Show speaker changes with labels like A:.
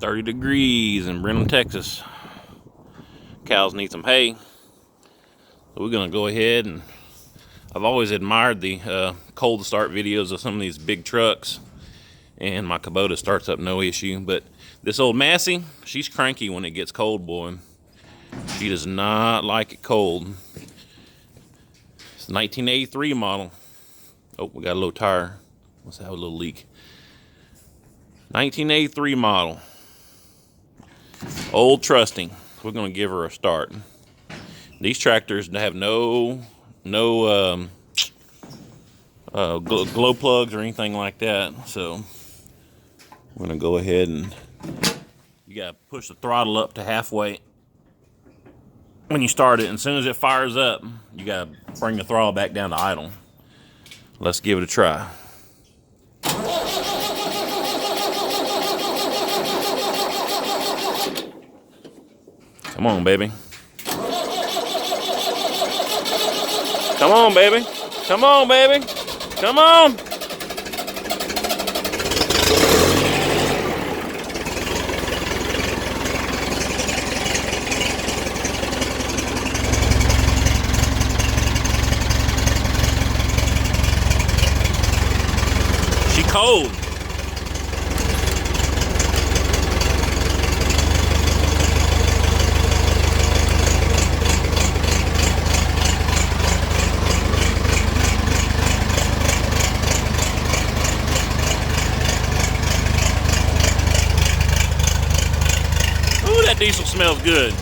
A: 30 degrees in Brenham, Texas. Cows need some hay. So we're gonna go ahead and I've always admired the cold start videos of some of these big trucks, and my Kubota starts up no issue. But this old Massey, she's cranky when it gets cold, boy. She does not like it cold. It's a 1983 model. Oh, we got a low tire. Must have a little leak. 1983 model. Old trusting. We're gonna give her a start. These tractors have no glow plugs or anything like that, so we're gonna go ahead and you gotta push the throttle up to halfway when you start it, and as soon as it fires up you gotta bring the throttle back down to idle. Let's give it a try. Come on, baby. Come on, baby. Come on, baby. Come on. She cold. That diesel smells good.